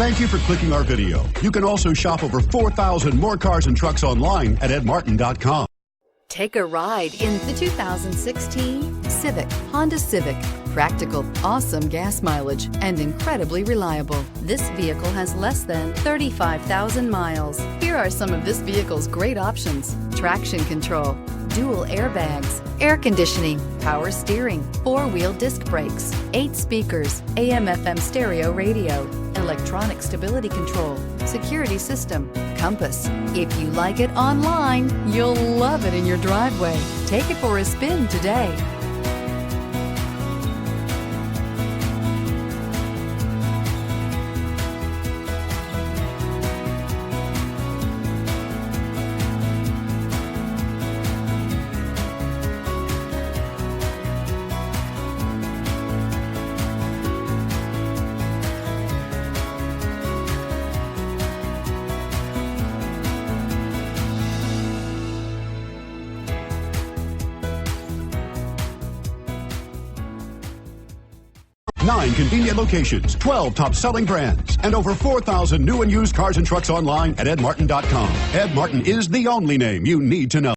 Thank you for clicking our video. You can also shop over 4,000 more cars and trucks online at edmartin.com. Take a ride in the 2016 Civic, Honda Civic. Practical, awesome gas mileage, and incredibly reliable. This vehicle has less than 35,000 miles. Here are some of this vehicle's great options: traction control, dual airbags, air conditioning, power steering, four-wheel disc brakes, 8 speakers, AM/FM stereo radio, electronic stability control, security system, compass. If you like it online, you'll love it in your driveway. Take it for a spin today. Nine convenient locations, 12 top-selling brands, and over 4,000 new and used cars and trucks online at edmartin.com. Ed Martin is the only name you need to know.